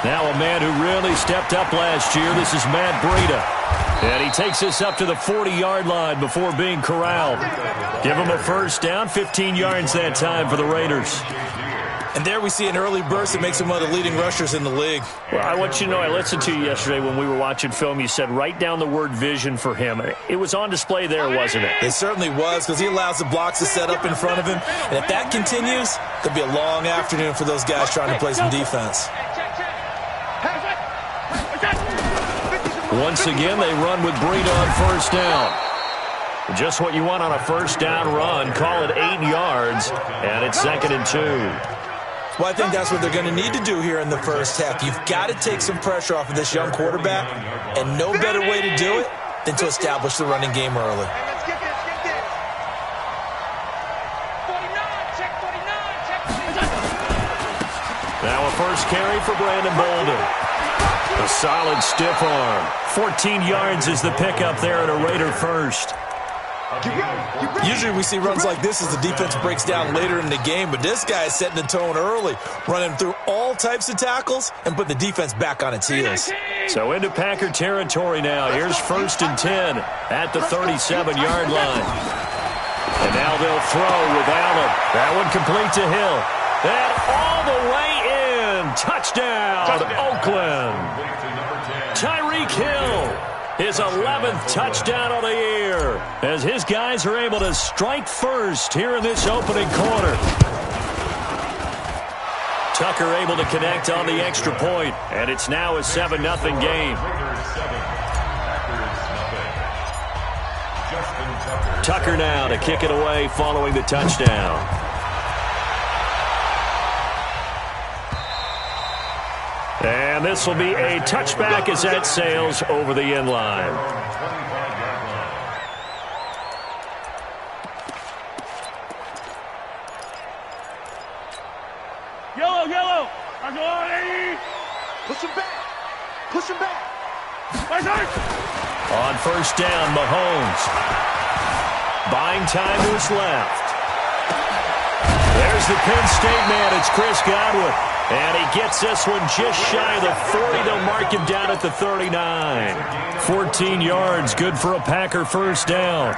Now a man who really stepped up last year. This is Matt Breida. And he takes this up to the 40-yard line before being corralled. Give him a first down, 15 yards that time for the Raiders. And there we see an early burst that makes him one of the leading rushers in the league. Well, I want you to know, I listened to you yesterday when we were watching film. You said write down the word vision for him. It was on display there, wasn't it? It certainly was, because he allows the blocks to set up in front of him. And if that continues, there'll be a long afternoon for those guys trying to play some defense. Once again, they run with Breida on first down. Just what you want on a first down run. Call it 8 yards, and it's 2nd and 2. Well, I think that's what they're going to need to do here in the first half. You've got to take some pressure off of this young quarterback, and no better way to do it than to establish the running game early. Now a first carry for Brandon Bolden. A solid stiff arm. 14 yards is the pickup there at a Raider first. Usually we see runs like this as the defense breaks down later in the game, but this guy is setting the tone early, running through all types of tackles and putting the defense back on its heels. So into Packer territory now. Here's 1st and 10 at the 37-yard line. And now they'll throw with Allen. That one complete to Hill. And all the way in. Touchdown, Oakland. Tyreek Hill. His 11th touchdown of the year as his guys are able to strike first here in this opening quarter. Tucker able to connect on the extra point, and it's now a 7-0 game. Tucker now to kick it away following the touchdown. And this will be a touchback as that sails over the end line. Yellow. Push him back. On first down, Mahomes. Buying time to his left. There's the Penn State man. It's Chris Godwin. And he gets this one just shy of the 40. They'll mark him down at the 39. 14 yards, good for a Packer first down.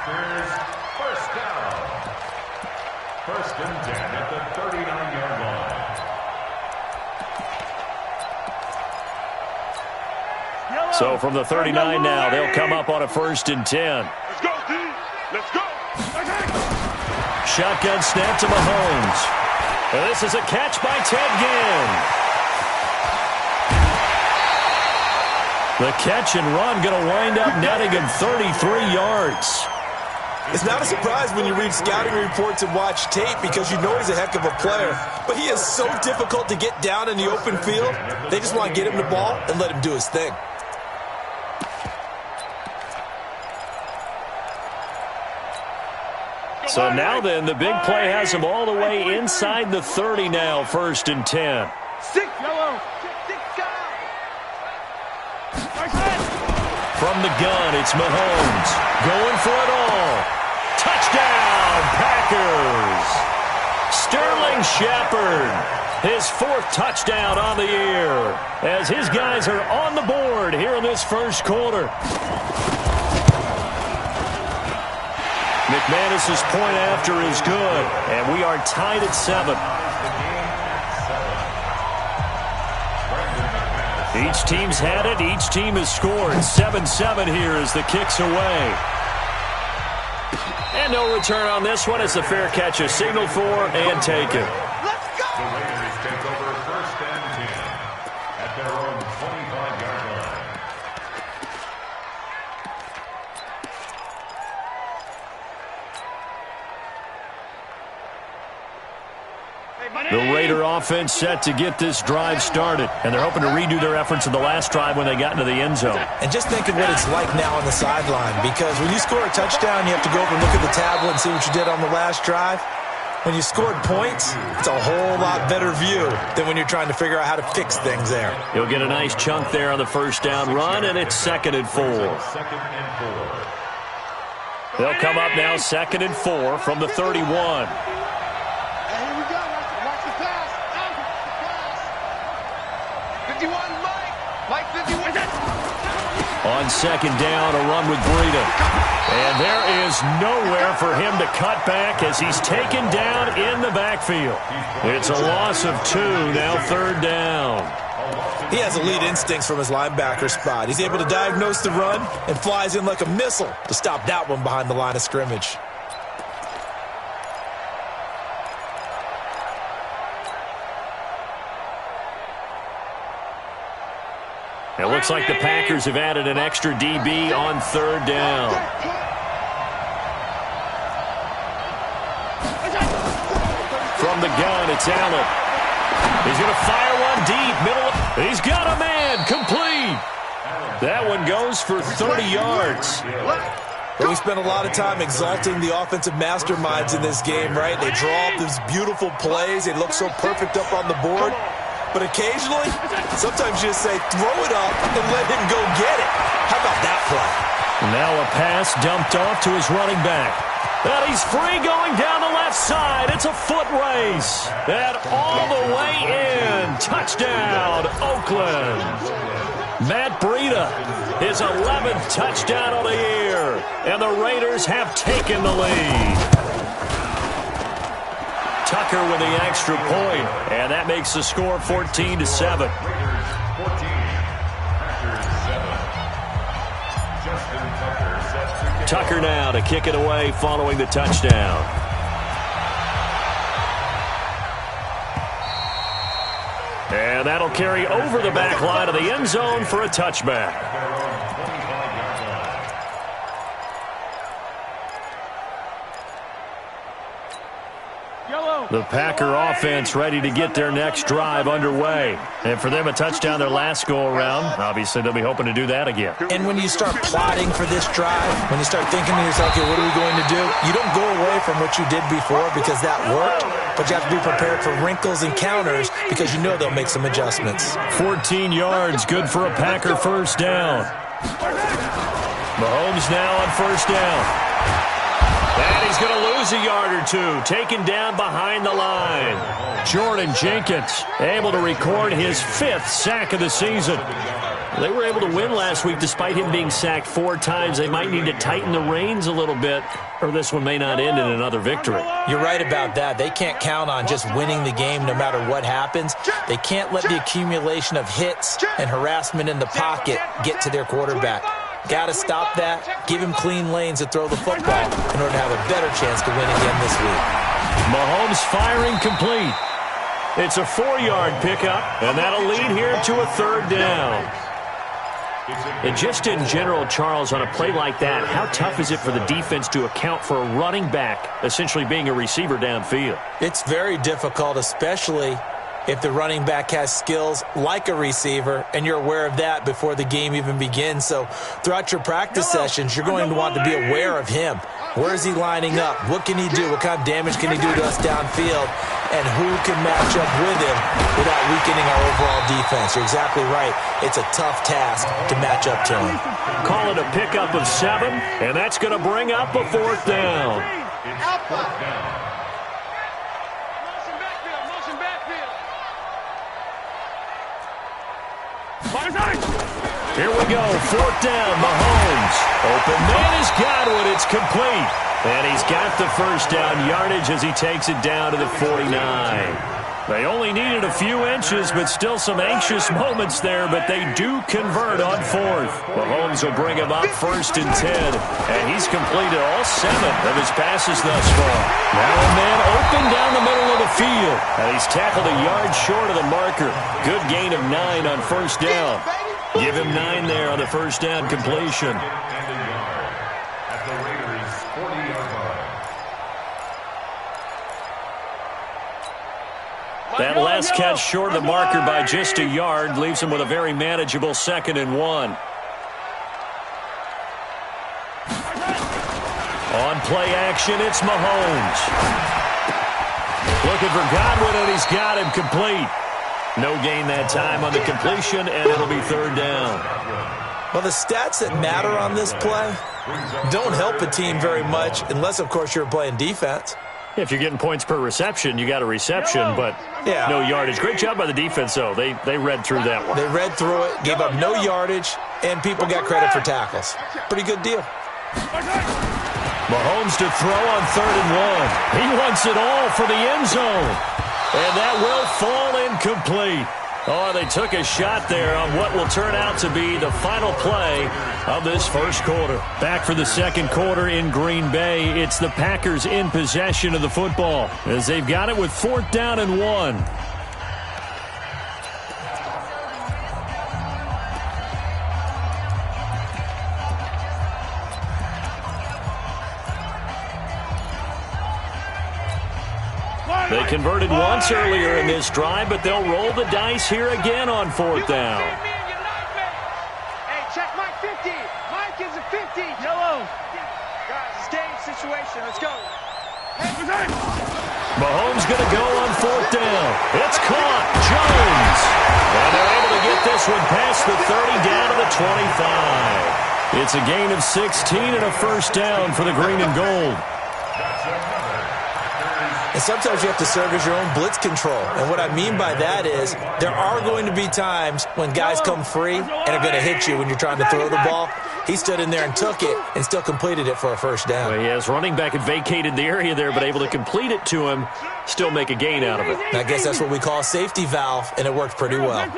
First and 10 at the 39-yard line. So from the 39 now, they'll come up on a 1st and 10. Let's go, D. Let's go. Shotgun snap to Mahomes. And this is a catch by Ted Ginn. The catch and run going to wind up netting him 33 yards. It's not a surprise when you read scouting reports and watch tape because you know he's a heck of a player. But he is so difficult to get down in the open field. They just want to get him the ball and let him do his thing. So now then, the big play has him all the way inside the 30 now, 1st and 10. From the gun, it's Mahomes. Going for it all. Touchdown, Packers. Sterling Shepard, his 4th touchdown on the year, as his guys are on the board here in this first quarter. McManus's point after is good, and we are tied at 7. Each team's had it. Each team has scored. 7-7 here as the kick's away. And no return on this one. It's a fair catch, a signal for, and taken. Let's go! The Raiders take over 1st and 10 at their own 25-yard line. The Raider offense set to get this drive started, and they're hoping to redo their efforts in the last drive when they got into the end zone. And just think of what it's like now on the sideline, because when you score a touchdown, you have to go over and look at the tablet and see what you did on the last drive. When you scored points, it's a whole lot better view than when you're trying to figure out how to fix things there. He'll get a nice chunk there on the first down run, and it's 2nd and 4. They'll come up now 2nd and 4 from the 31. On second down, a run with Breida. And there is nowhere for him to cut back as he's taken down in the backfield. It's a loss of 2, now third down. He has elite instincts from his linebacker spot. He's able to diagnose the run and flies in like a missile to stop that one behind the line of scrimmage. It looks like the Packers have added an extra DB on third down. From the gun, it's Allen. He's going to fire one deep, middle. He's got a man, complete. That one goes for 30 yards. But we spent a lot of time exalting the offensive masterminds in this game, right? They draw up these beautiful plays. They look so perfect up on the board. But occasionally, sometimes you just say, throw it up and let him go get it. How about that play? Now a pass dumped off to his running back. And he's free going down the left side. It's a foot race. And all the way in. Touchdown, Oakland. Matt Breida, his 11th touchdown of the year. And the Raiders have taken the lead. Tucker with the extra point, and that makes the score 14-7. Tucker now to kick it away following the touchdown. And that'll carry over the back line of the end zone for a touchback. The Packer offense ready to get their next drive underway. And for them, a touchdown their last go-around. Obviously, they'll be hoping to do that again. And when you start plotting for this drive, when you start thinking to yourself, okay, what are we going to do? You don't go away from what you did before because that worked, but you have to be prepared for wrinkles and counters because you know they'll make some adjustments. 14 yards, good for a Packer first down. Mahomes now on first down. And he's going to lose a yard or two, taken down behind the line. Jordan Jenkins able to record his 5th sack of the season. They were able to win last week despite him being sacked 4 times. They might need to tighten the reins a little bit, or this one may not end in another victory. You're right about that. They can't count on just winning the game no matter what happens. They can't let the accumulation of hits and harassment in the pocket get to their quarterback. Got to stop that, give him clean lanes to throw the football in order to have a better chance to win again this week. Mahomes firing complete. It's a 4-yard pickup, and that'll lead here to a third down. And just in general, Charles, on a play like that, how tough is it for the defense to account for a running back essentially being a receiver downfield? It's very difficult, especially if the running back has skills like a receiver, and you're aware of that before the game even begins. So throughout your practice sessions, you're going to want to be aware of him. Where is he lining up? What can he do? What kind of damage can he do to us downfield? And who can match up with him without weakening our overall defense? You're exactly right. It's a tough task to match up to him. Call it a pickup of 7, and that's going to bring up a 4th down. Here we go, 4th down, Mahomes. Open man is Godwin, it's complete. And he's got the first down yardage as he takes it down to the 49. They only needed a few inches, but still some anxious moments there, but they do convert on 4th. Mahomes will bring him up 1st and 10, and he's completed all 7 of his passes thus far. Now a man open down the middle of the field, and he's tackled a yard short of the marker. Good gain of 9 on first down. Give him 9 there on the first down completion. That last catch short of the marker by just a yard leaves him with a very manageable 2nd and 1. On play action, it's Mahomes. Looking for Godwin, and he's got him complete. No gain that time on the completion, and it'll be 3rd down. Well, the stats that matter on this play don't help a team very much unless, of course, you're playing defense. If you're getting points per reception, you got a reception, but no yardage. Great job by the defense, though. They read through that one. They read through it, gave up no yardage, and people got credit for tackles. Pretty good deal. Mahomes to throw on 3rd and 1. He wants it all for the end zone. And that will fall incomplete. Oh, they took a shot there on what will turn out to be the final play of this first quarter. Back for the second quarter in Green Bay. It's the Packers in possession of the football as they've got it with 4th down and 1. They converted once earlier in this drive, but they'll roll the dice here again on 4th down. Hey, check Mike 50. Mike is a 50. Yellow. Guys, it's game situation. Let's go. Mahomes going to go on 4th down. It's caught. Jones. And they're able to get this one past the 30 down to the 25. It's a gain of 16 and a first down for the green and gold. And sometimes you have to serve as your own blitz control. And what I mean by that is there are going to be times when guys come free and are going to hit you when you're trying to throw the ball. He stood in there and took it and still completed it for a first down. Well, he has running back and vacated the area there, but able to complete it to him, still make a gain out of it. And I guess that's what we call a safety valve, and it worked pretty well.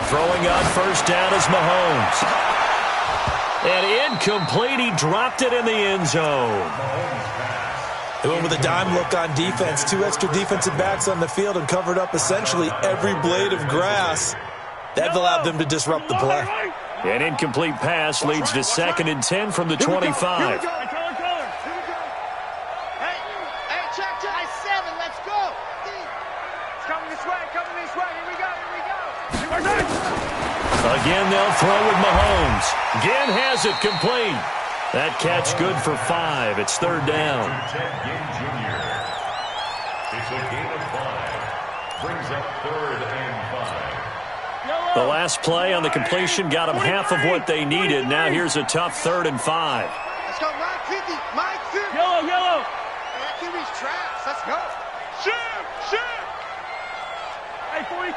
Throwing on first down is Mahomes. And incomplete. He dropped it in the end zone. They went with a dime look on defense. 2 extra defensive backs on the field and covered up essentially every blade of grass. That allowed them to disrupt the play. An incomplete pass leads to 2nd and 10 from the 25. Hey, check. I 7. Let's go. It's coming this way. Here we go. Again, they'll throw with Mahomes. Again has it complete. That catch good for 5. It's 3rd down. It's a gain of 5. Brings up 3rd and 5. The last play on the completion got them half of what they needed. Now here's a tough 3rd and 5. Let's go, Mike 50. Mike 50. Yellow. Hey, that QB's trash. Let's go. Shoot. Hey, 43.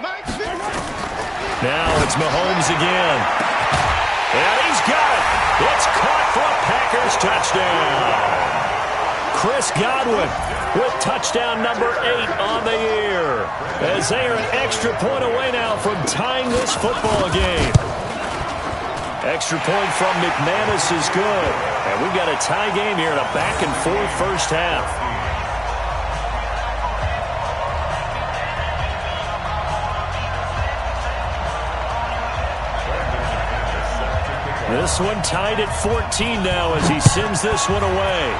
Mike 50. Now it's Mahomes again. And he's got it. It's caught for a Packers touchdown. Chris Godwin with touchdown number 8 on the year. As they are an extra point away now from tying this football game. Extra point from McManus is good. And we've got a tie game here in a back-and-forth first half. This one tied at 14 now as he sends this one away.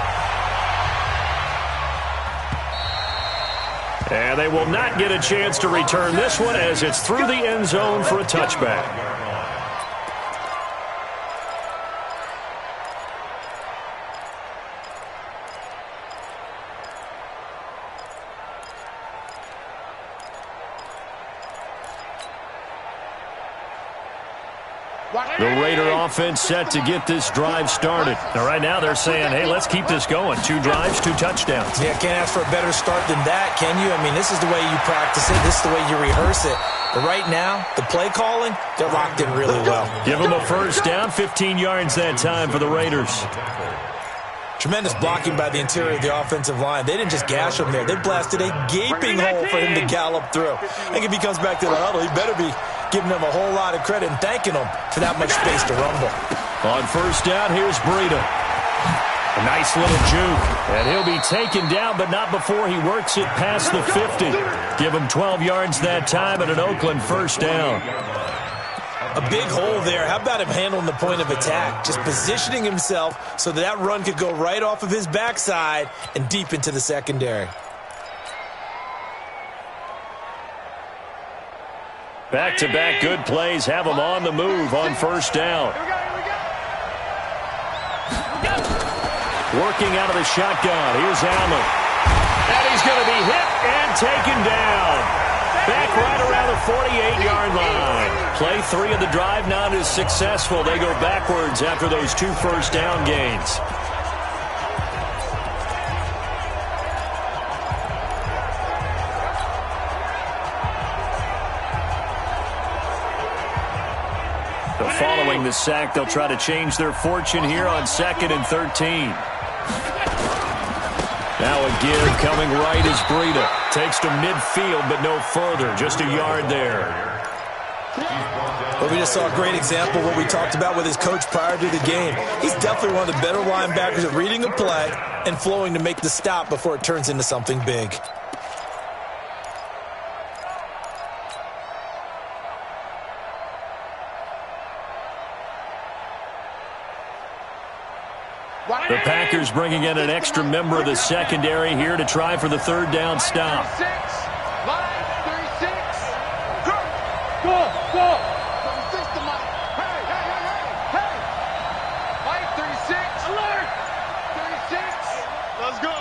And they will not get a chance to return this one as it's through the end zone for a touchback. The Raider offense set to get this drive started. Now, right now they're saying, hey, let's keep this going. 2 drives, 2 touchdowns. Yeah, can't ask for a better start than that, can you? I mean, this is the way you practice it. This is the way you rehearse it. But right now, the play calling, they're locked in really well. Give them a first down, 15 yards that time for the Raiders. Tremendous blocking by the interior of the offensive line. They didn't just gash him there. They blasted a gaping hole for him to gallop through. I think if he comes back to the huddle, he better be giving them a whole lot of credit and thanking them for that much space to rumble. On first down, here's Breida. A nice little juke. And he'll be taken down, but not before he works it past the 50. Give him 12 yards that time and an Oakland first down. A big hole there. How about him handling the point of attack? Just positioning himself so that run could go right off of his backside and deep into the secondary. Back-to-back good plays have him on the move on first down. Working out of the shotgun. Here's Allen. And he's going to be hit and taken down. Back right around the 48-yard line. Play 3 of the drive not as successful. They go backwards after those 2 first down gains. Following the sack, they'll try to change their fortune here on 2nd and 13. Now a give coming right as Breida takes to midfield, but no further. Just a yard there. Well, we just saw a great example of what we talked about with his coach prior to the game. He's definitely one of the better linebackers at reading a play and flowing to make the stop before it turns into something big. The Packers bringing in an extra member of the secondary here to try for the 3rd down stop. Line 36. Go. 36 to Mike. Hey. Mike 36. Alert. 36. Let's go.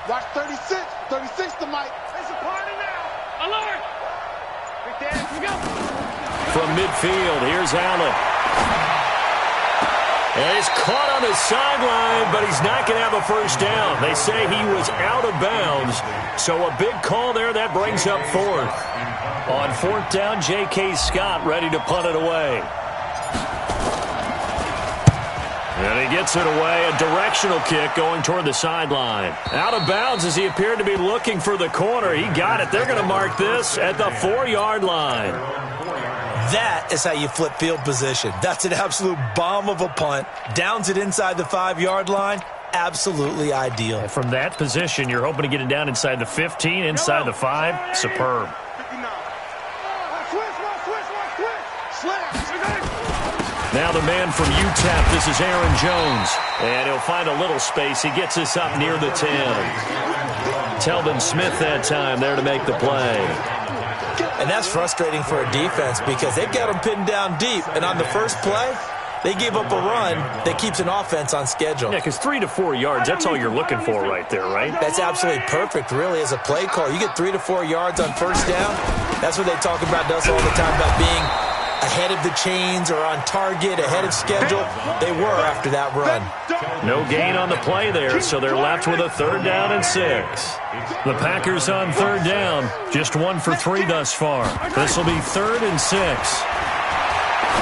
Watch 36. 36 to Mike. It's a party now. Alert. Big Dan, here we go. From midfield, here's Allen. And he's caught on the sideline, but he's not going to have a first down. They say he was out of bounds, so a big call there. That brings up 4th. On 4th down, J.K. Scott ready to punt it away. And he gets it away, a directional kick going toward the sideline. Out of bounds as he appeared to be looking for the corner. He got it. They're going to mark this at the 4-yard line. That is how you flip field position. That's an absolute bomb of a punt. Downs it inside the 5-yard line. Absolutely ideal. And from that position, you're hoping to get it down inside the 15, inside the 5. Superb. Now the man from UTEP, this is Aaron Jones. And he'll find a little space. He gets us up near the 10. Telvin Smith that time there to make the play. And that's frustrating for a defense because they've got them pinned down deep. And on the first play, they give up a run that keeps an offense on schedule. Yeah, because 3 to 4 yards, that's all you're looking for right there, right? That's absolutely perfect, really, as a play call. You get 3 to 4 yards on first down. That's what they talk about us all the time, about being ahead of the chains or on target, ahead of schedule. They were after that run. No gain on the play there, so they're left with a 3rd down and 6. The Packers on 3rd down, just 1 for 3 thus far. This will be 3rd and 6.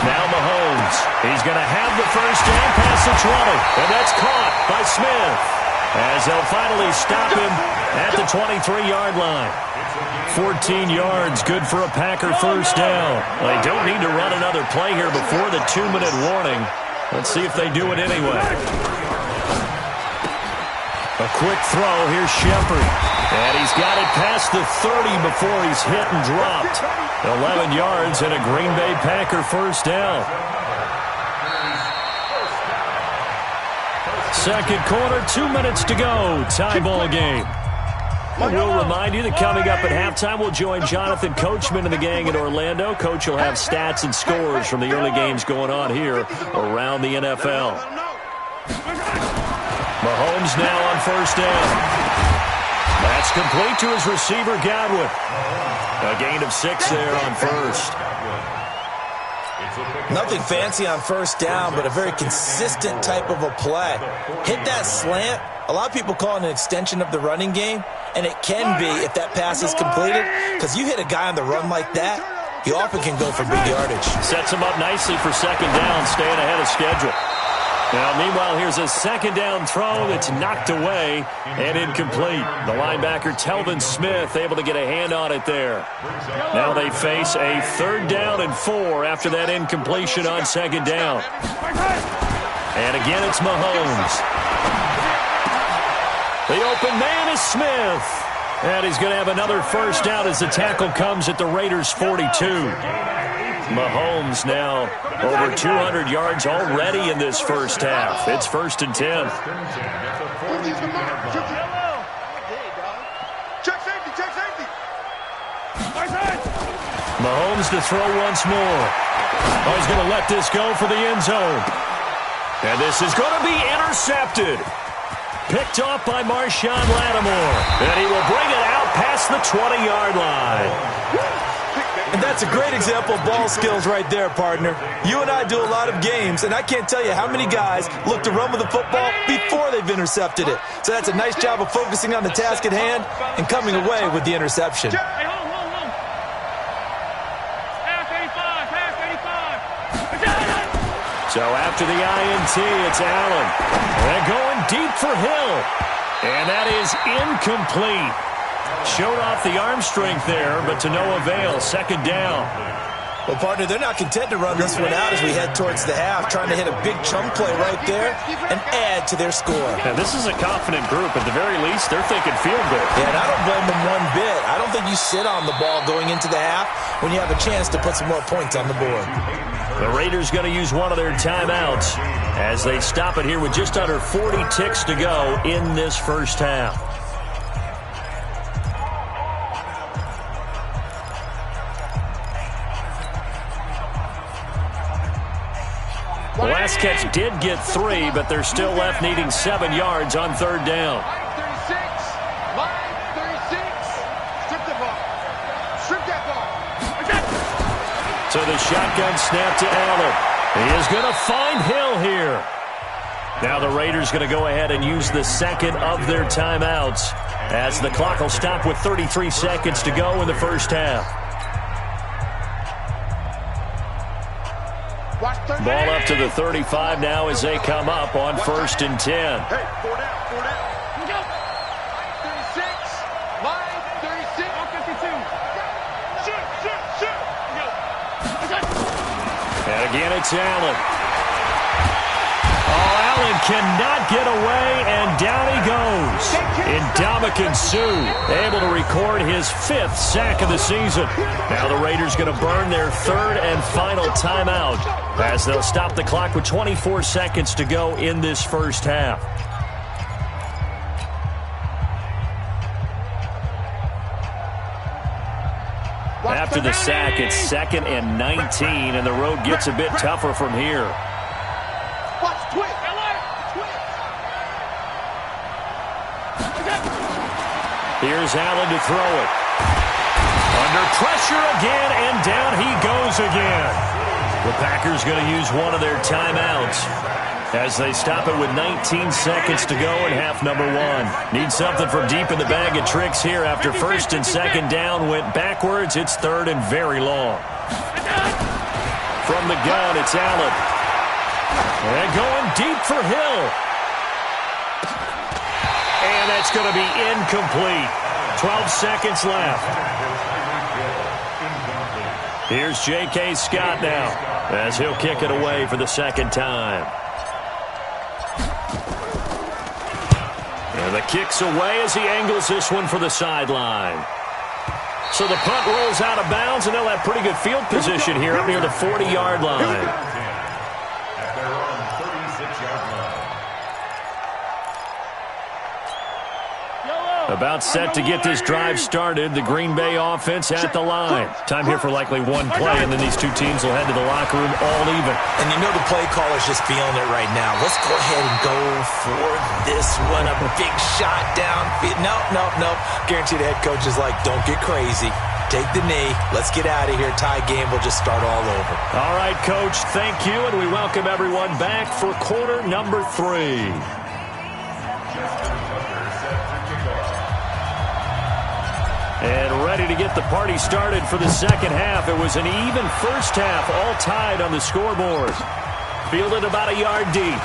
Now Mahomes. He's going to have the first down past the 20, and that's caught by Smith as they'll finally stop him at the 23-yard line. 14 yards, good for a Packer first down. They don't need to run another play here before the 2-minute warning. Let's see if they do it anyway. A quick throw. Here's Shepard. And he's got it past the 30 before he's hit and dropped. 11 yards and a Green Bay Packer first down. Second quarter, 2 minutes to go. Tie ball game. We'll remind you that coming up at halftime, we'll join Jonathan Coachman and the gang in Orlando. Coach will have stats and scores from the early games going on here around the NFL. Mahomes now on first down. That's complete to his receiver, Godwin. A gain of 6 there on first. Nothing fancy on first down, but a very consistent type of a play. Hit that slant. A lot of people call it an extension of the running game, and it can be if that pass is completed, because you hit a guy on the run like that, you often can go for big yardage. Sets him up nicely for second down, staying ahead of schedule. Now, meanwhile, here's a second down throw that's knocked away and incomplete. The linebacker, Telvin Smith, able to get a hand on it there. Now they face a 3rd down and 4 after that incompletion on second down. And again, it's Mahomes. The open man is Smith. And he's going to have another first down as the tackle comes at the Raiders' 42. Mahomes now over 200 yards already in this first half. It's 1st and 10. Mahomes to throw once more. Oh, he's going to let this go for the end zone. And this is going to be intercepted. Picked off by Marshawn Lattimore. And he will bring it out past the 20-yard line. And that's a great example of ball skills right there, partner. You and I do a lot of games, and I can't tell you how many guys look to run with the football before they've intercepted it. So that's a nice job of focusing on the task at hand and coming away with the interception. Hey, hold. Half 85. So after the INT, it's Allen. And going deep for Hill. And that is incomplete. Showed off the arm strength there, but to no avail. Second down. Well, partner, they're not content to run this one out as we head towards the half, trying to hit a big chunk play right there and add to their score. And this is a confident group. At the very least, they're thinking field goal. Yeah, and I don't blame them one bit. I don't think you sit on the ball going into the half when you have a chance to put some more points on the board. The Raiders going to use one of their timeouts as they stop it here with just under 40 ticks to go in this first half. The last catch did get 3, but they're still left needing 7 yards on third down. Line 36. Strip the ball. Strip that ball. So the shotgun snap to Allen. He is going to find Hill here. Now the Raiders going to go ahead and use the second of their timeouts as the clock will stop with 33 seconds to go in the first half. Ball up to the 35 now as they come up on 1st and 10. Hey, 4 down. Go. 36. Line 36. 52. Shoot. Go. And again, it's Allen. Oh, Allen cannot get away, and down he goes. Ndamukong Suh able to record his 5th sack of the season. Now the Raiders going to burn their 3rd and final timeout as they'll stop the clock with 24 seconds to go in this first half. After the sack, it's 2nd and 19, and the road gets a bit tougher from here. Watch twitch. Here's Allen to throw it. Under pressure again, and down he goes again. The Packers going to use one of their timeouts as they stop it with 19 seconds to go in half number 1. Need something from deep in the bag of tricks here after 1st and 2nd down went backwards. It's 3rd and very long. From the gun, it's Allen. And going deep for Hill. And that's going to be incomplete. 12 seconds left. Here's J.K. Scott now as he'll kick it away for the 2nd time. And the kick's away as he angles this one for the sideline. So the punt rolls out of bounds, and they'll have pretty good field position here up near the 40-yard line. At their own 36-yard line. About set to get this drive started. The Green Bay offense at the line. Time here for likely one play, and then these two teams will head to the locker room all even. And you know the play caller's just feeling it right now. Let's go ahead and go for this one. A big shot downfield. Nope. Guarantee the head coach is like, don't get crazy. Take the knee. Let's get out of here. Tie game will just start all over. All right, Coach, thank you, and we welcome everyone back for quarter number 3. And ready to get the party started for the second half. It was an even first half, all tied on the scoreboard. Fielded about a yard deep.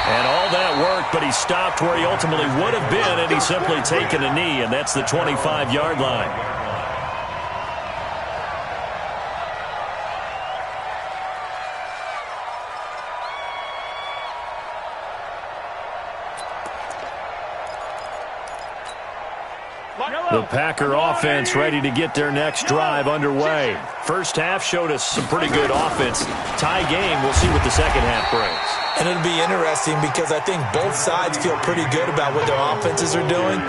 And all that worked, but he stopped where he ultimately would have been had he simply taken a knee, and that's the 25-yard line. The Packer offense ready to get their next drive underway. First half showed us some pretty good offense. Tie game, we'll see what the second half brings. And it'll be interesting because I think both sides feel pretty good about what their offenses are doing.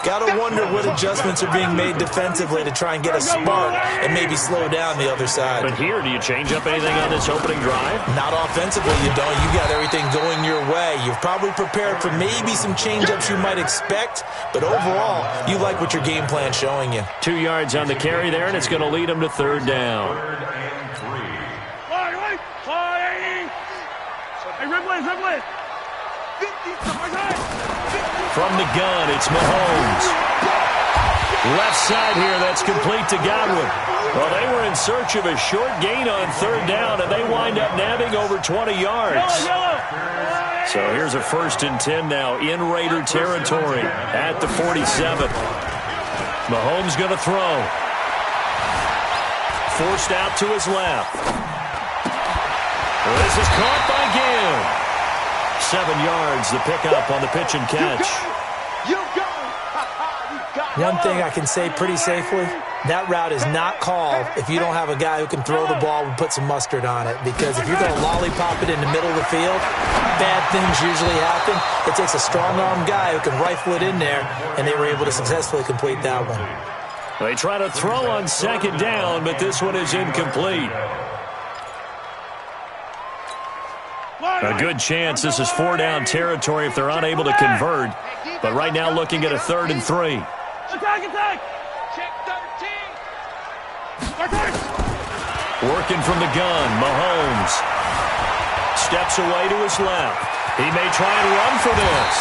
Gotta wonder what adjustments are being made defensively to try and get a spark and maybe slow down the other side. But here, do you change up anything on this opening drive? Not offensively, you don't. You got everything going your way. You've probably prepared for maybe some change-ups you might expect, but overall, you like what your game plan's showing you. 2 yards on the carry there, and it's going to lead them to third down. From the gun, it's Mahomes. Left side here, that's complete to Godwin. Well, they were in search of a short gain on third down, and they wind up nabbing over 20 yards. So here's a 1st and 10 now in Raider territory at the 47. Mahomes going to throw. Forced out to his left. This is caught by Gill. 7 yards, the pickup on the pitch and catch. One thing I can say pretty safely, that route is not called if you don't have a guy who can throw the ball and put some mustard on it. Because if you're going to lollipop it in the middle of the field, bad things usually happen. It takes a strong-arm guy who can rifle it in there, and they were able to successfully complete that one. They try to throw on 2nd down, but this one is incomplete. A good chance this is 4-down territory if they're unable to convert. But right now looking at a 3rd and 3. Attack! Check 13! Working from the gun, Mahomes. Steps away to his left. He may try and run for this.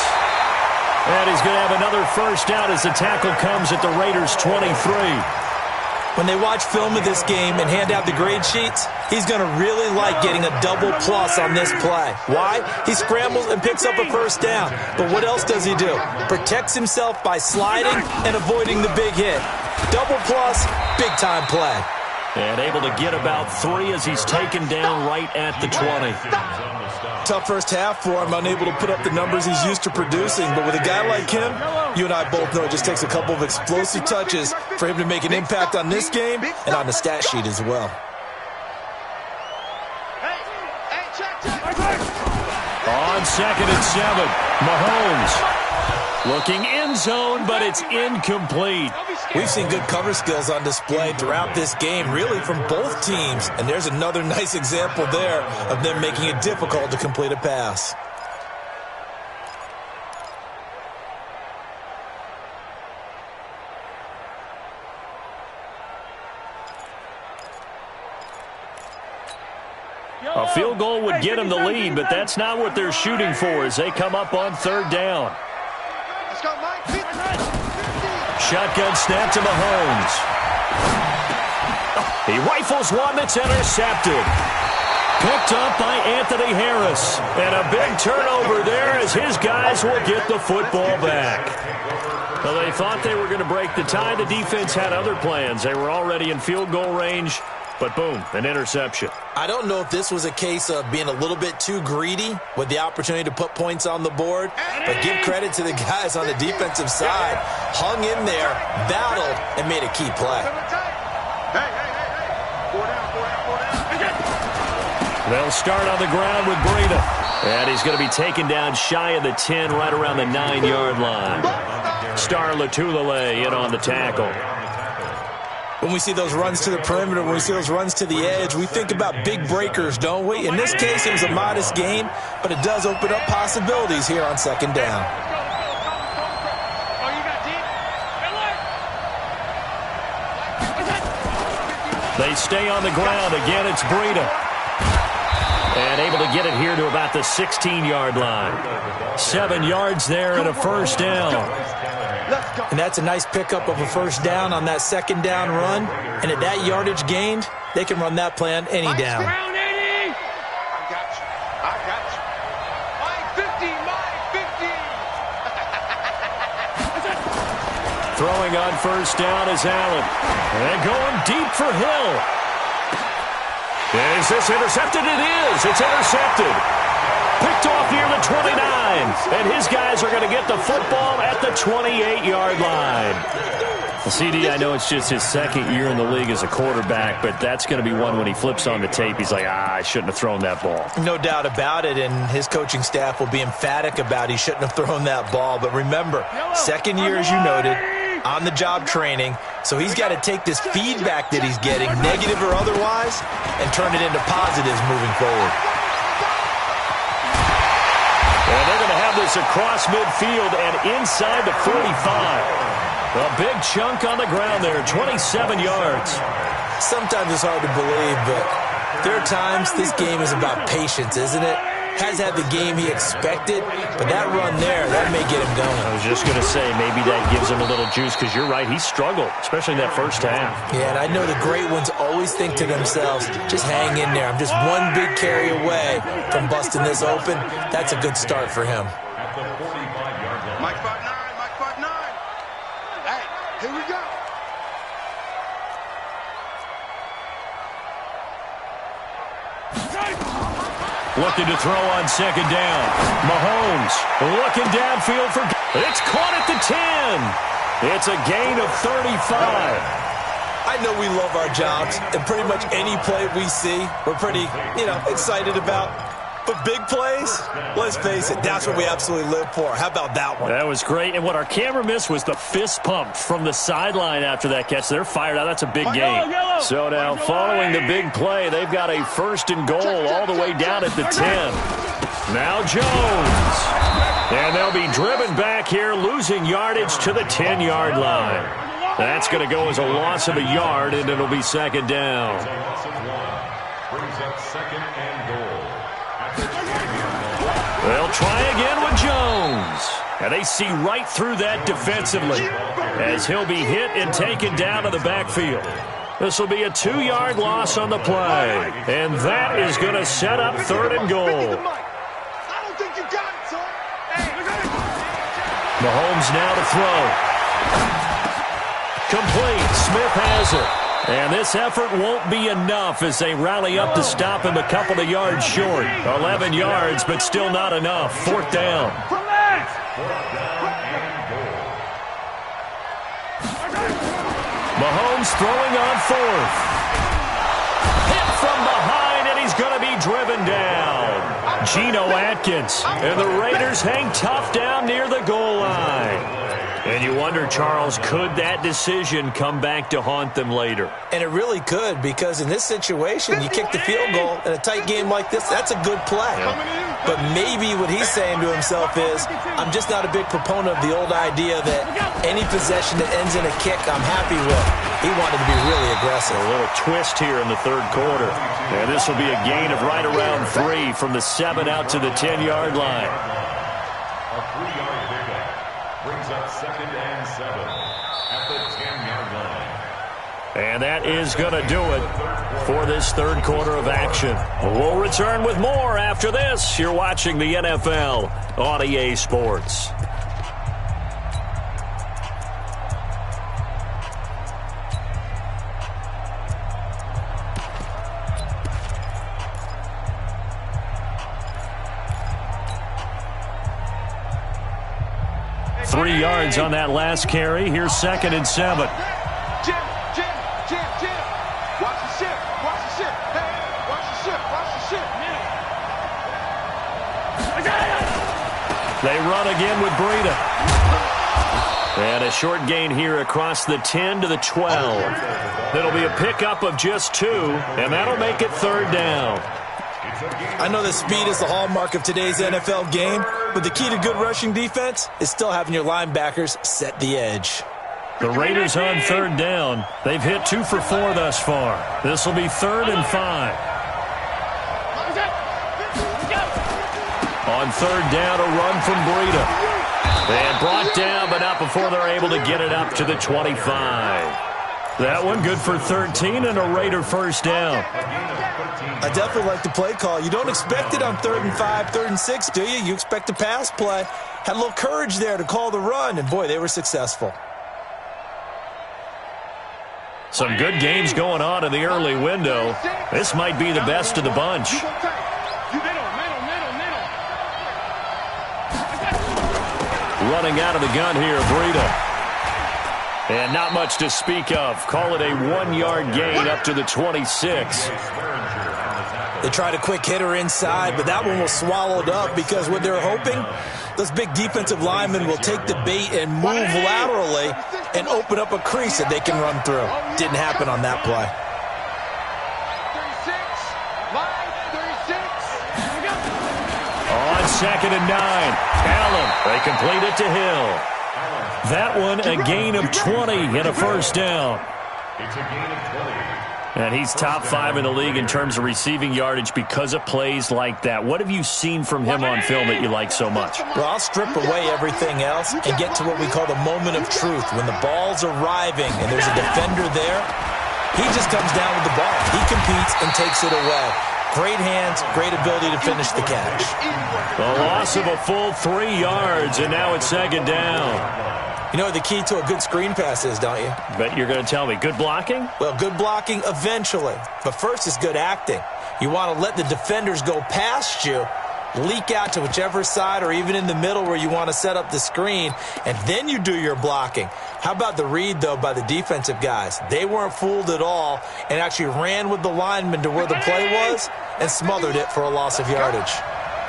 And he's going to have another 1st down as the tackle comes at the Raiders' 23. When they watch film of this game and hand out the grade sheets, he's going to really like getting a double plus on this play. Why? He scrambles and picks up a 1st down. But what else does he do? Protects himself by sliding and avoiding the big hit. Double plus, big-time play. And able to get about 3 as he's taken down right at the 20. Tough first half for him, unable to put up the numbers he's used to producing. But with a guy like him, you and I both know it just takes a couple of explosive touches for him to make an impact on this game and on the stat sheet as well. On 2nd and 7, Mahomes looking end zone, but it's incomplete. We've seen good cover skills on display throughout this game, really from both teams. And there's another nice example there of them making it difficult to complete a pass. A field goal would get them the lead, but that's not what they're shooting for as they come up on 3rd down. Shotgun snap to Mahomes. He rifles one that's intercepted. Picked up by Anthony Harris. And a big turnover there as his guys will get the football back. Well, they thought they were going to break the tie. The defense had other plans. They were already in field goal range. But boom, an interception. I don't know if this was a case of being a little bit too greedy with the opportunity to put points on the board, but give credit to the guys on the defensive side. Hung in there, battled, and made a key play. They'll start on the ground with Breida. And he's going to be taken down shy of the 10, right around the 9-yard line. Star Latulele in on the tackle. When we see those runs to the perimeter, when we see those runs to the edge, we think about big breakers, don't we? In this case, it was a modest gain, but it does open up possibilities here on 2nd down. They stay on the ground. Again, it's Breida. And able to get it here to about the 16-yard line. 7 yards there and a 1st down. And that's a nice pickup of a 1st down on that 2nd down run. And at that yardage gained, they can run that play on any down. I got you. My 50. Throwing on 1st down is Allen. And going deep for Hill. Is this intercepted? It is. It's intercepted. Picked off near the 29. And his guys are going to get the football at the 28-yard line. CD, I know it's just his second year in the league as a quarterback, but that's going to be one when he flips on the tape. He's like, I shouldn't have thrown that ball. No doubt about it, and his coaching staff will be emphatic about he shouldn't have thrown that ball. But remember, second year, as you noted, on-the-job training, so he's got to take this feedback that he's getting, negative or otherwise, and turn it into positives moving forward. And they're going to have this across midfield and inside the 45. A big chunk on the ground there, 27 yards. Sometimes it's hard to believe, but there are times this game is about patience, isn't it? Has had the game he expected, but that run there, that may get him going. I was just going to say, maybe that gives him a little juice, because you're right, he struggled, especially in that first half. Yeah, and I know the great ones always think to themselves, just hang in there. I'm just one big carry away from busting this open. That's a good start for him. At the 45-yard line. Mike 5'9", Mike 5'9". Hey, here we go. Looking to throw on second down. Mahomes looking downfield for... It's caught at the 10. It's a gain of 35. I know we love our jobs, and pretty much any play we see, we're pretty, excited about. But big plays, let's face it, that's what we absolutely live for. How about that one? That was great. And what our camera missed was the fist pump from the sideline after that catch. They're fired out. That's a big gain. So now, following the big play, they've got a first and goal all the way down at the 10. Now Jones. And they'll be driven back here, losing yardage to the 10-yard line. That's going to go as a loss of a yard, and it'll be second down. Brings up second and goal. They'll try again with Jones. And they see right through that defensively as he'll be hit and taken down to the backfield. This will be a 2-yard loss on the play. And that is going to set up third and goal. I don't think you got it, son. Mahomes now to throw. Complete. Smith has it. And this effort won't be enough as they rally up to stop him a couple of yards short. 11 yards, but still not enough. Fourth down. Mahomes throwing on fourth. Hit from behind, and he's going to be driven down. Geno Atkins. And the Raiders hang tough down near the goal line. And you wonder, Charles, could that decision come back to haunt them later? And it really could, because in this situation, you kick the field goal in a tight game like this, that's a good play. Yeah. But maybe what he's saying to himself is, I'm just not a big proponent of the old idea that any possession that ends in a kick, I'm happy with. He wanted to be really aggressive. A little twist here in the third quarter. And this will be a gain of right around 3 from the 7 out to the 10-yard line. A 3-yard pickup brings up second and 7 at the 10-yard line. And that is going to do it for this third quarter of action. We'll return with more after this. You're watching the NFL on EA Sports. Three yards on that last carry. Here's second and 7. Jim. Watch the ship. Watch the ship. Hey, watch the ship. Watch the ship. They run again with Breida. And a short gain here across the 10 to the 12. That'll be a pickup of just 2, and that'll make it third down. I know that speed is the hallmark of today's NFL game, but the key to good rushing defense is still having your linebackers set the edge. The Raiders on third down. They've hit 2 for 4 thus far. This will be third and 5. On third down, a run from Breida. And brought down, but not before they're able to get it up to the 25. That one good for 13 and a Raider first down. I definitely like the play call. You don't expect it on 3rd and 5, 3rd and 6, do you? You expect a pass play. Had a little courage there to call the run, and boy, they were successful. Some good games going on in the early window. This might be the best of the bunch. Running out of the gun here, Breida. And not much to speak of. Call it a 1-yard gain up to the 26. They tried a quick hitter inside, but that one was swallowed up because what they're hoping, those big defensive linemen will take the bait and move laterally and open up a crease that they can run through. Didn't happen on that play. 2nd and 9. Allen, they complete it to Hill. That one a gain of 20 and a first down. It's a gain of 20. And he's top 5 in the league in terms of receiving yardage because of plays like that. What have you seen from him on film that you like so much? Well, I'll strip away everything else and get to what we call the moment of truth. When the ball's arriving and there's a defender there, he just comes down with the ball. He competes and takes it away. Great hands, great ability to finish the catch. The loss of a full 3 yards, and now it's 2nd down. You know what the key to a good screen pass is, don't you? Bet you're going to tell me. Good blocking? Well, good blocking eventually. But first is good acting. You want to let the defenders go past you, leak out to whichever side or even in the middle where you want to set up the screen, and then you do your blocking. How about the read, though, by the defensive guys? They weren't fooled at all and actually ran with the lineman to where the play was and smothered it for a loss of yardage.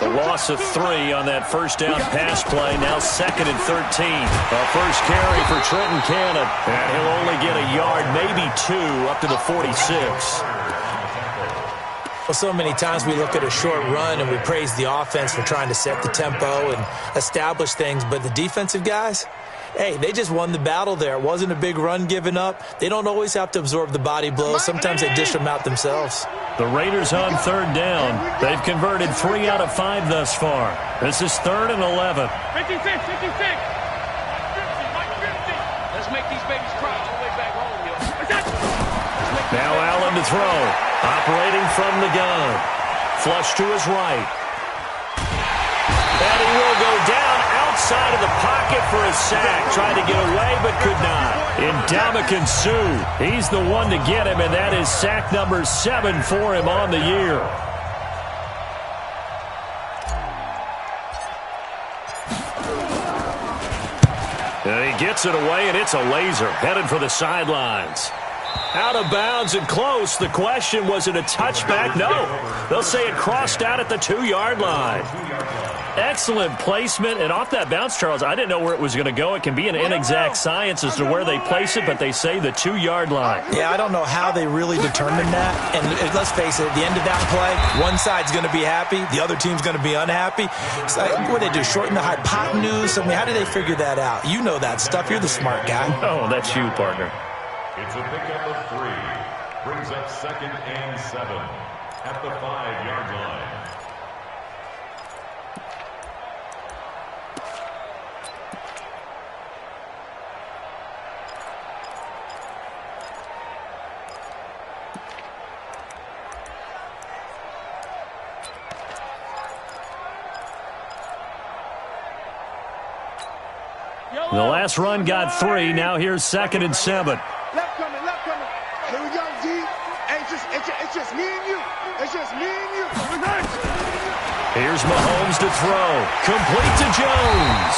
The loss of 3 on that first down pass play, now 2nd and 13. A first carry for Trenton Cannon, and he'll only get a yard, maybe 2, up to the 46. Well, so many times we look at a short run and we praise the offense for trying to set the tempo and establish things, but the defensive guys, hey, they just won the battle there. It wasn't a big run given up. They don't always have to absorb the body blows. Sometimes they dish them out themselves. The Raiders on 3rd down. They've converted 3 out of 5 thus far. This is 3rd and 11. 56. Let's make these babies cry all the way back home, yo. Now Allen to throw. Operating from the gun. Flush to his right. And he will go down outside of the pocket for a sack. Tried to get away, but could not. Ndamukong Suh, he's the one to get him, and that is sack number 7 for him on the year. And he gets it away, and it's a laser. Headed for the sidelines. Out of bounds and close. The question, was it a touchback? No. They'll say it crossed out at the 2-yard line. Excellent placement. And off that bounce, Charles, I didn't know where it was going to go. It can be an inexact science as to where they place it, but they say the 2-yard line. Yeah, I don't know how they really determined that. And let's face it, at the end of that play, one side's going to be happy, the other team's going to be unhappy. So, what do they do, shorten the hypotenuse? I mean, how do they figure that out? You know that stuff. You're the smart guy. Oh, that's you, partner. It's a pickup of 3. Brings up 2nd and 7 at the 5-yard line. The last run got 3. Now here's 2nd and 7. Left coming. Here we go, D. It's just me and you. It's just me and you. Here's Mahomes to throw. Complete to Jones.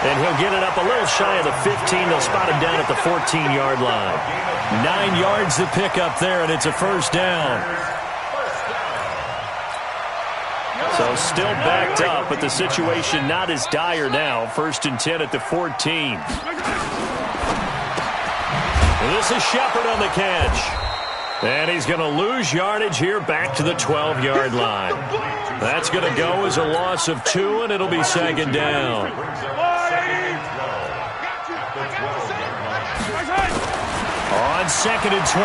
And he'll get it up a little shy of the 15. They'll spot him down at the 14-yard line. 9 yards to pick up there, and it's a first down. So still backed up, but the situation not as dire now. 1st and 10 at the 14. This is Shepard on the catch. And he's going to lose yardage here back to the 12-yard line. That's going to go as a loss of 2, and it'll be 2nd down. On 2nd and 12,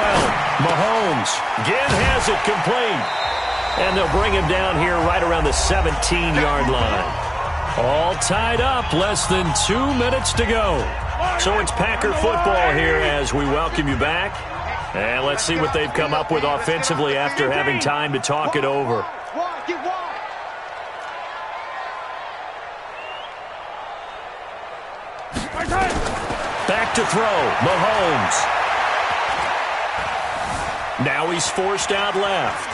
Mahomes again has it complete. And they'll bring him down here right around the 17-yard line. All tied up, less than 2 minutes to go. So it's Packer football here as we welcome you back. And let's see what they've come up with offensively after having time to talk it over. Back to throw, Mahomes. Now he's forced out left.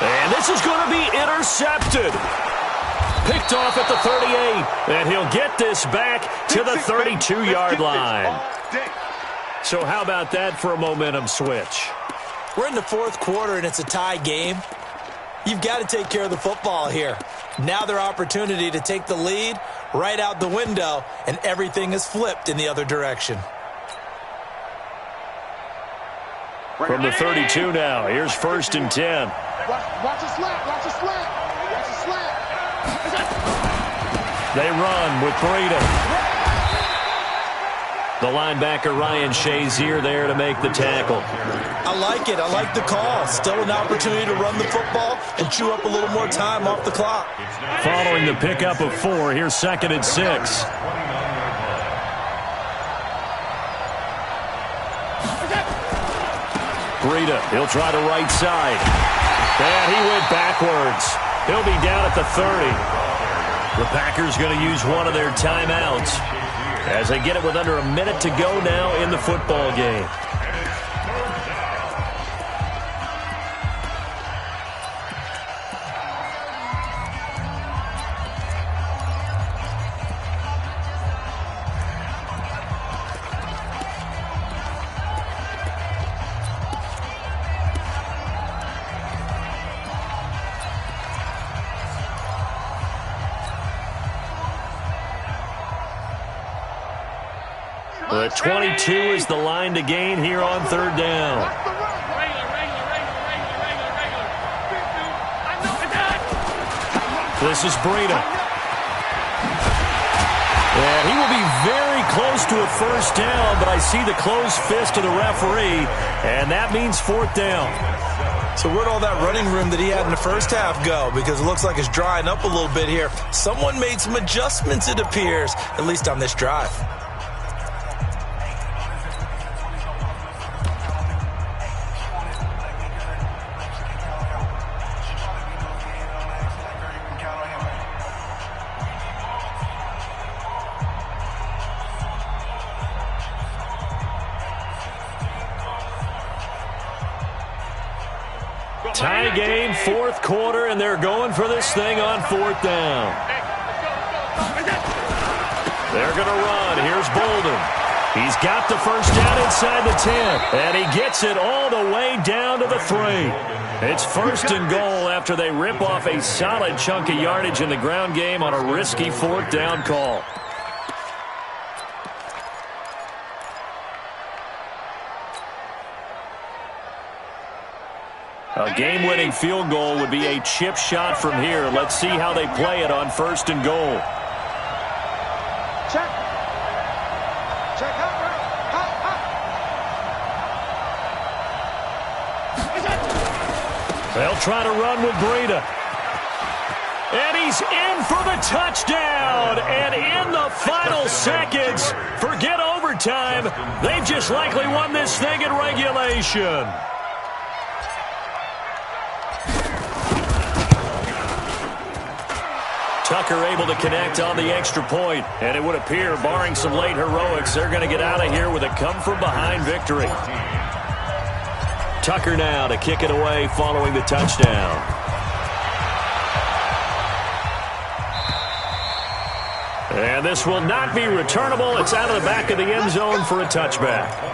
And this is going to be intercepted. picked off at the 38. And he'll get this back to the 32-yard line. So how about that for a momentum switch? We're in the fourth quarter, and it's a tie game. You've got to take care of the football here. Now their opportunity to take the lead right out the window, and everything is flipped in the other direction. From the 32 now, here's 1st and 10. Watch a slant, watch a slant, watch a slant. They run with Breida. The linebacker, Ryan Shazier, there to make the tackle. I like it. I like the call. Still an opportunity to run the football and chew up a little more time off the clock. Following the pickup of 4, here's 2nd and 6. Breida, he'll try the right side. And he went backwards. He'll be down at the 30. The Packers going to use one of their timeouts as they get it with under a minute to go now in the football game. The 22 is the line to gain here on 3rd down. This is Breida. And he will be very close to a 1st down, but I see the closed fist of the referee, and that means 4th down. So where'd all that running room that he had in the first half go? Because it looks like it's drying up a little bit here. Someone made some adjustments, it appears, at least on this drive. Tie game, 4th quarter, and they're going for this thing on 4th down. They're going to run. Here's Bolden. He's got the 1st down inside the 10, and he gets it all the way down to the 3. It's 1st and goal after they rip off a solid chunk of yardage in the ground game on a risky 4th down call. A game-winning field goal would be a chip shot from here. Let's see how they play it on 1st and goal. Check. Check out. They'll try to run with Breida. And he's in for the touchdown. And in the final seconds, forget overtime. They've just likely won this thing in regulation. Tucker able to connect on the extra point, and it would appear, barring some late heroics, they're going to get out of here with a come-from-behind victory. Tucker now to kick it away following the touchdown. And this will not be returnable. It's out of the back of the end zone for a touchback.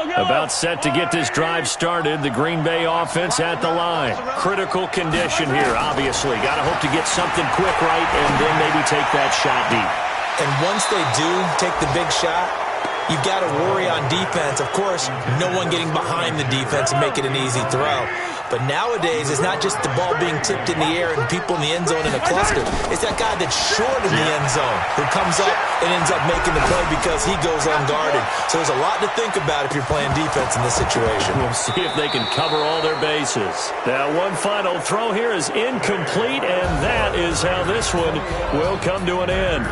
About set to get this drive started. The Green Bay offense at the line. Critical condition here, obviously. Got to hope to get something quick right and then maybe take that shot deep. And once they do take the big shot, you've got to worry on defense. Of course, no one getting behind the defense and make it an easy throw. But nowadays, it's not just the ball being tipped in the air and people in the end zone in a cluster. It's that guy that's short in the end zone who comes up and ends up making the play because he goes unguarded. So there's a lot to think about if you're playing defense in this situation. We'll see if they can cover all their bases. Now, one final throw here is incomplete, and that is how this one will come to an end.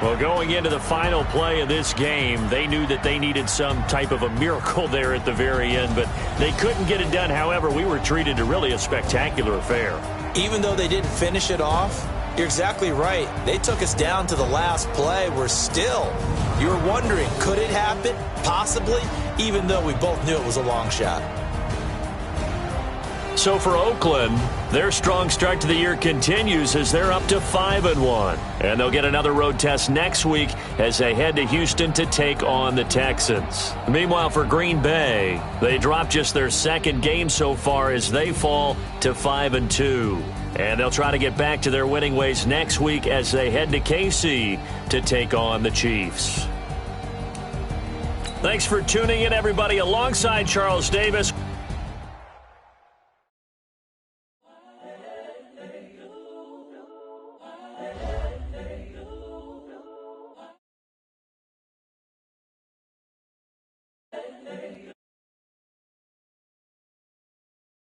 Well, going into the final play of this game, they knew that they needed some type of a miracle there at the very end, but they couldn't get it done. However, we were treated to really a spectacular affair. Even though they didn't finish it off, You're exactly right. They took us down to the last play. You were wondering, could it happen? Possibly, even though we both knew it was a long shot. So for Oakland, their strong start to the year continues as they're up to 5-1. And they'll get another road test next week as they head to Houston to take on the Texans. Meanwhile, for Green Bay, they dropped just their second game so far as they fall to 5-2. And they'll try to get back to their winning ways next week as they head to KC to take on the Chiefs. Thanks for tuning in, everybody. Alongside Charles Davis,